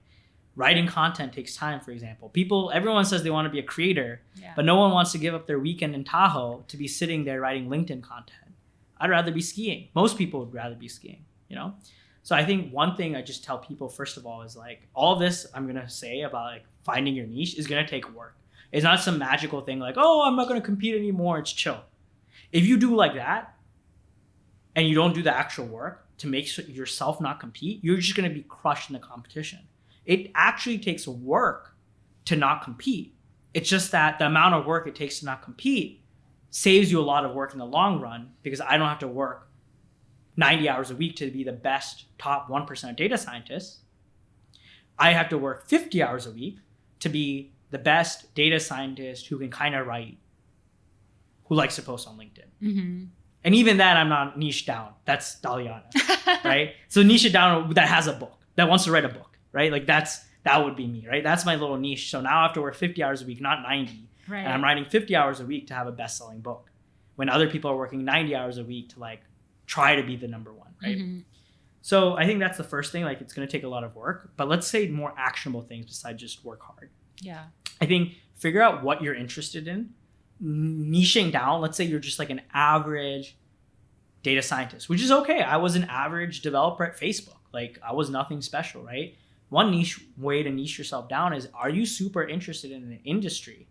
Writing content takes time, for example. Everyone says they want to be a creator, Yeah. but no one wants to give up their weekend in Tahoe to be sitting there writing LinkedIn content. I'd rather be skiing. Most people would rather be skiing, you know? So I think one thing I just tell people, first of all, is like, all this I'm going to say about like finding your niche is going to take work. It's not some magical thing like, oh, I'm not going to compete anymore. It's chill. If you do like that and you don't do the actual work to make sure yourself not compete, you're just going to be crushed in the competition. It actually takes work to not compete. It's just that the amount of work it takes to not compete saves you a lot of work in the long run, because I don't have to work 90 hours a week to be the best top 1% data scientist. I have to work 50 hours a week to be the best data scientist who can kind of write, who likes to post on LinkedIn. Mm-hmm. And even that, I'm not niche down. That's Daliana, right? So niche it down that has a book, that wants to write a book, right? Like that would be me, right? That's my little niche. So now I have to work 50 hours a week, not 90. Right. And I'm writing 50 hours a week to have a best-selling book, when other people are working 90 hours a week to like try to be the number one, right? Mm-hmm. So I think that's the first thing. Like, it's going to take a lot of work, but let's say more actionable things besides just work hard. Yeah. I think figure out what you're interested in, niching down. Let's say you're just like an average data scientist, which is okay. I was an average developer at Facebook. Like, I was nothing special, right? One niche way to niche yourself down is, are you super interested in an industry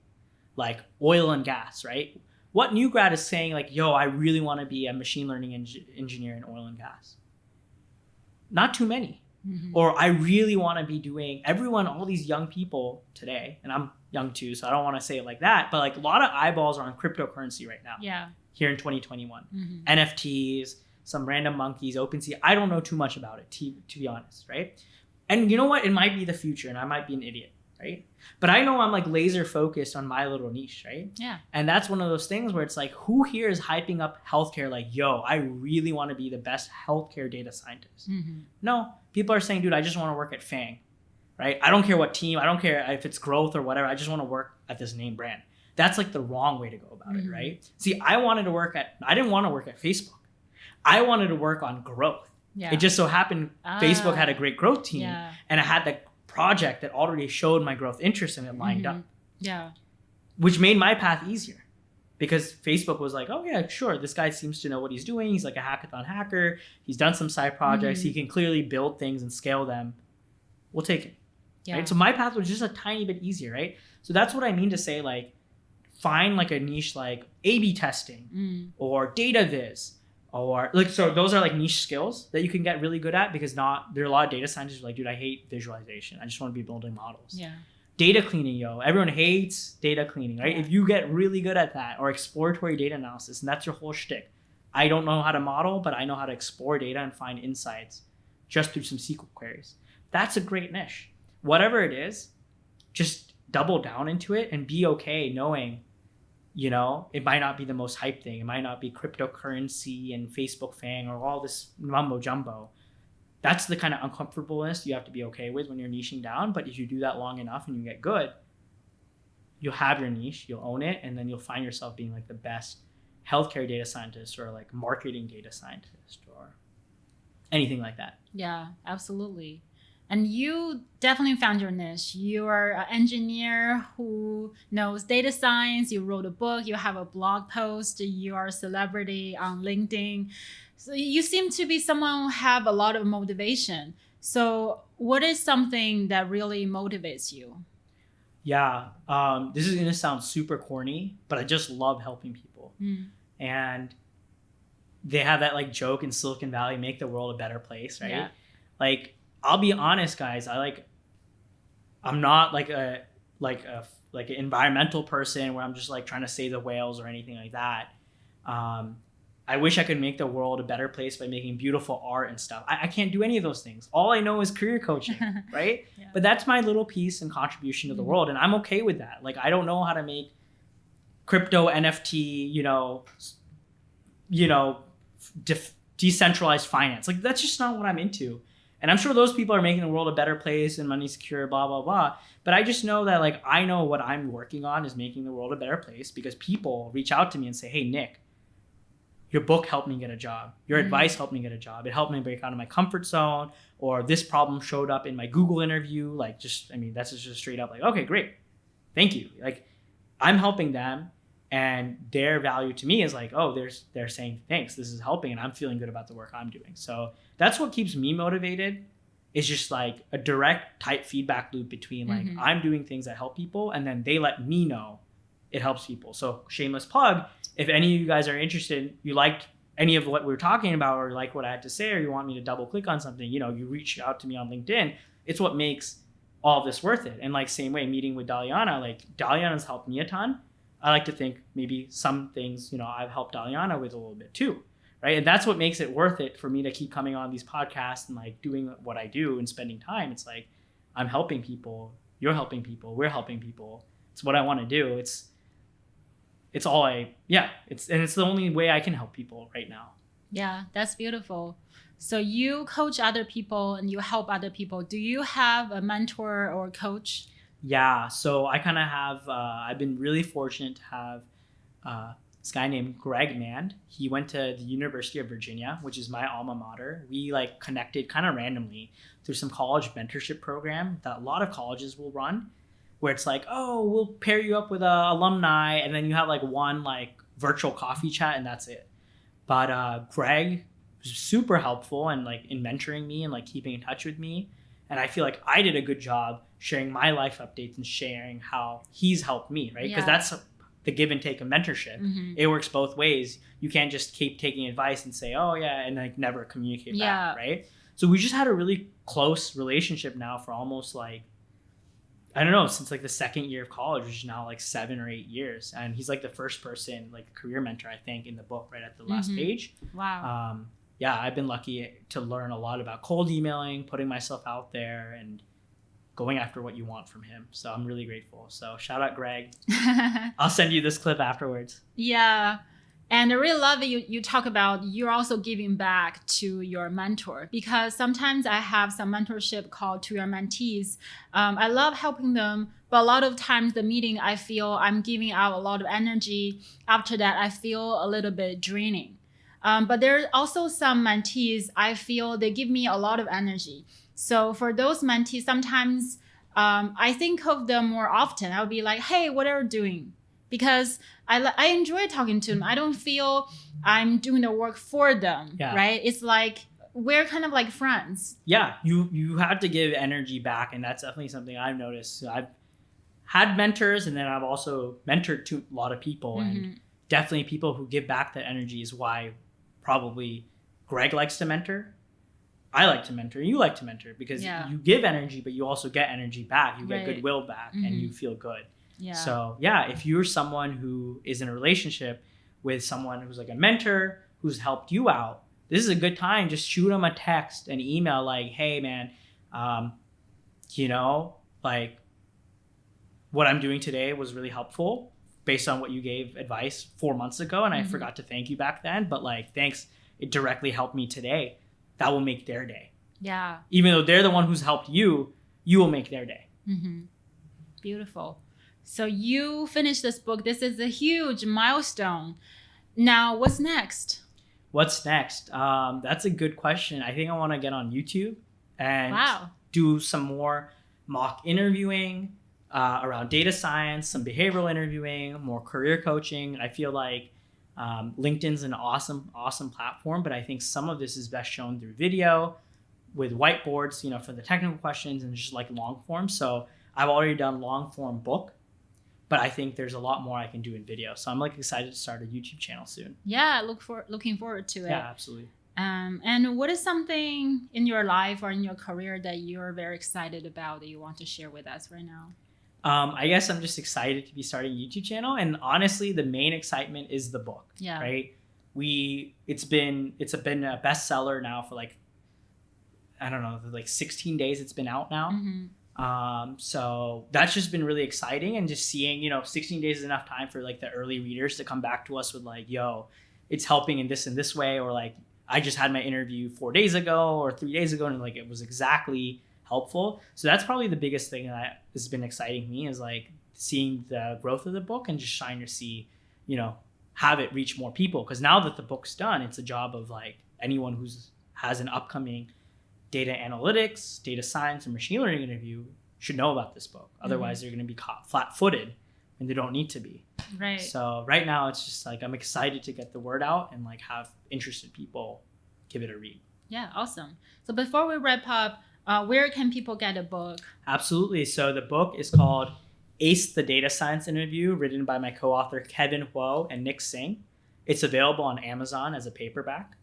like oil and gas, right? What new grad is saying like, yo, I really want to be a machine learning engineer in oil and gas? Not too many. Mm-hmm. Or I really want to be doing, all these young people today, and I'm young too, so I don't want to say it like that, but like a lot of eyeballs are on cryptocurrency right now. Yeah. Here in 2021. Mm-hmm. NFTs, some random monkeys, OpenSea. I don't know too much about it, to be honest, right? And you know what? It might be the future, and I might be an idiot, right? But I know I'm like laser focused on my little niche, right? Yeah. And that's one of those things where it's like, who here is hyping up healthcare like, yo, I really want to be the best healthcare data scientist? Mm-hmm. No, people are saying, dude, I just want to work at Fang, right? I don't care what team, I don't care if it's growth or whatever. I just want to work at this name brand. That's like the wrong way to go about Mm-hmm. it, right? See, I didn't want to work at Facebook. I wanted to work on growth. Yeah. It just so happened Facebook had a great growth team, Yeah. and I had that project that already showed my growth interest and it lined Mm-hmm. up, Yeah. which made my path easier, because Facebook was like, oh yeah, sure, this guy seems to know what he's doing. He's like a hackathon hacker. He's done some side projects. Mm-hmm. He can clearly build things and scale them. We'll take it. Yeah. Right? So my path was just a tiny bit easier, right? So that's what I mean to say, like, find like a niche like A/B testing or data viz, or like, so those are like niche skills that you can get really good at, because there are a lot of data scientists who are like, dude, I hate visualization. I just want to be building models. Yeah. Data cleaning, yo. Everyone hates data cleaning, right? Yeah. If you get really good at that, or exploratory data analysis, and that's your whole shtick. I don't know how to model, but I know how to explore data and find insights just through some SQL queries. That's a great niche. Whatever it is, just double down into it and be okay knowing, you know, it might not be the most hype thing. It might not be cryptocurrency and Facebook Fang or all this mumbo jumbo. That's the kind of uncomfortableness you have to be okay with when you're niching down. But if you do that long enough and you get good, you'll have your niche, you'll own it, and then you'll find yourself being like the best healthcare data scientist, or like marketing data scientist, or anything like that. Yeah, absolutely. And you definitely found your niche. You are an engineer who knows data science. You wrote a book. You have a blog post. You are a celebrity on LinkedIn. So you seem to be someone who have a lot of motivation. So what is something that really motivates you? Yeah, this is gonna sound super corny, but I just love helping people. And they have that like joke in Silicon Valley, make the world a better place, right? Yeah. Like, I'll be honest, guys. I'm not like an environmental person where I'm just like trying to save the whales or anything like that. I wish I could make the world a better place by making beautiful art and stuff. I can't do any of those things. All I know is career coaching, right? Yeah. But that's my little piece and contribution to the world, and I'm okay with that. Like, I don't know how to make crypto NFT, decentralized finance. Like, that's just not what I'm into. And I'm sure those people are making the world a better place and money secure, blah, blah, blah. But I just know that, like, I know what I'm working on is making the world a better place, because people reach out to me and say, hey, Nick, your book helped me get a job. Your advice helped me get a job. It helped me break out of my comfort zone, or this problem showed up in my Google interview. Like, that's just straight up like, okay, great. Thank you. Like, I'm helping them, and their value to me is like, oh, they're saying thanks. This is helping, and I'm feeling good about the work I'm doing. So that's what keeps me motivated. Is just like a direct, tight feedback loop between like I'm doing things that help people, and then they let me know it helps people. So shameless plug. If any of you guys are interested, you liked any of what we were talking about, or like what I had to say, or you want me to double click on something, you reach out to me on LinkedIn. It's what makes all of this worth it. And like same way, meeting with Daliana, like Daliana's helped me a ton. I like to think maybe some things, I've helped Daliana with a little bit too. Right. And that's what makes it worth it for me to keep coming on these podcasts and like doing what I do and spending time. It's like, I'm helping people. You're helping people. We're helping people. It's what I want to do. It's the only way I can help people right now. Yeah, that's beautiful. So you coach other people and you help other people. Do you have a mentor or coach? Yeah. So I kind of have, I've been really fortunate to have this guy named Greg Mand. He went to the University of Virginia, which is my alma mater. We like connected kind of randomly through some college mentorship program that a lot of colleges will run, where it's like, oh, we'll pair you up with a alumni, and then you have like one like virtual coffee chat, and that's it. But Greg was super helpful and like in mentoring me and like keeping in touch with me. And I feel like I did a good job sharing my life updates and sharing how he's helped me, right? Because that's the give and take of mentorship. It works both ways. You can't just keep taking advice and say, oh yeah, and like never communicate back, right? So we just had a really close relationship now for almost like, I don't know, since like the second year of college, which is now like 7 or 8 years. And he's like the first person, like a career mentor, I think, in the book right at the last page. Wow. Yeah, I've been lucky to learn a lot about cold emailing, putting myself out there, and going after what you want from him. So I'm really grateful. So shout out Greg. I'll send you this clip afterwards. Yeah. And I really love that you talk about you're also giving back to your mentor, because sometimes I have some mentorship called to your mentees. I love helping them, but a lot of times the meeting, I feel I'm giving out a lot of energy. After that, I feel a little bit draining. But there are also some mentees, I feel they give me a lot of energy. So for those mentees, sometimes I think of them more often. I'll be like, hey, what are you doing? Because I enjoy talking to them. I don't feel I'm doing the work for them, right? It's like we're kind of like friends. Yeah, you have to give energy back, and that's definitely something I've noticed. So I've had mentors, and then I've also mentored to a lot of people, and definitely people who give back that energy is why probably Greg likes to mentor. I like to mentor. You like to mentor because you give energy, but you also get energy back. You get goodwill back, and you feel good. Yeah. So yeah, if you're someone who is in a relationship with someone who's like a mentor who's helped you out, this is a good time. Just shoot them a text, an email like, hey man, like what I'm doing today was really helpful based on what you gave advice 4 months ago. And I forgot to thank you back then, but like, thanks. It directly helped me today. That will make their day. Yeah. Even though they're the one who's helped you, you will make their day. Beautiful. So you finished this book. This is a huge milestone. Now, what's next? What's next? That's a good question. I think I want to get on YouTube and do some more mock interviewing around data science, some behavioral interviewing, more career coaching. I feel like LinkedIn's an awesome platform, but I think some of this is best shown through video with whiteboards, for the technical questions and just like long form. So I've already done long form book, but I think there's a lot more I can do in video. So I'm like excited to start a YouTube channel soon. Yeah, looking forward to it. Yeah, absolutely. And what is something in your life or in your career that you're very excited about that you want to share with us right now? I guess I'm just excited to be starting a YouTube channel. And honestly, the main excitement is the book. Yeah. Right? It's been a bestseller now for like, I don't know, like 16 days it's been out now. So that's just been really exciting, and just seeing, 16 days is enough time for like the early readers to come back to us with like, yo, it's helping in this way, or like, I just had my interview 4 days ago or 3 days ago, and like, it was exactly helpful. So that's probably the biggest thing that has been exciting me, is like seeing the growth of the book and just trying to see, have it reach more people. Because now that the book's done, it's a job of like anyone who's has an upcoming data analytics, data science, and machine learning interview should know about this book. Otherwise, they're going to be caught flat-footed when they don't need to be. Right. So right now, it's just like I'm excited to get the word out and like have interested people give it a read. Yeah, awesome. So before we wrap up, where can people get a book? Absolutely. So the book is called Ace the Data Science Interview, written by my co-author Kevin Huo and Nick Singh. It's available on Amazon as a paperback.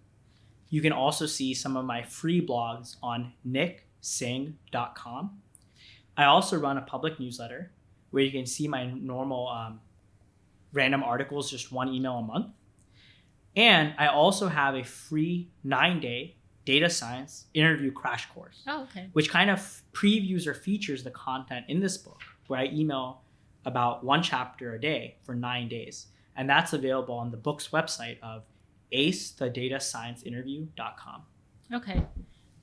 You can also see some of my free blogs on nicksingh.com. I also run a public newsletter where you can see my normal random articles, just one email a month. And I also have a free 9-day data science interview crash course, which kind of previews or features the content in this book, where I email about one chapter a day for 9 days. And that's available on the book's website of acethedatascienceinterview.com. Okay.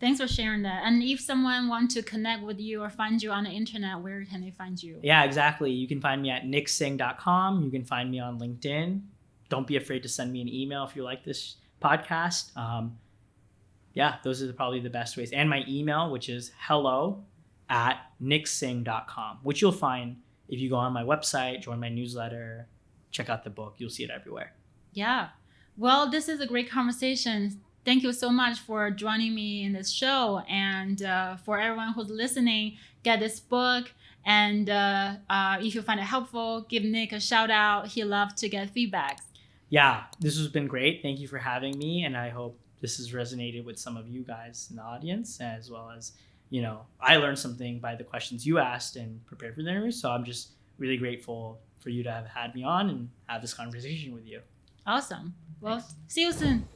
Thanks for sharing that. And if someone wants to connect with you or find you on the internet, where can they find you? Yeah, exactly. You can find me at nicksingh.com. You can find me on LinkedIn. Don't be afraid to send me an email if you like this podcast. Yeah, those are probably the best ways. And my email, which is hello@nicksingh.com, which you'll find if you go on my website, join my newsletter, check out the book. You'll see it everywhere. Yeah. Well, this is a great conversation. Thank you so much for joining me in this show. And for everyone who's listening, get this book. And if you find it helpful, give Nick a shout out. He loves to get feedback. Yeah, this has been great. Thank you for having me. And I hope this has resonated with some of you guys in the audience, as well as, I learned something by the questions you asked and prepared for the interview. So I'm just really grateful for you to have had me on and have this conversation with you. Awesome. Well, Thanks. see you soon.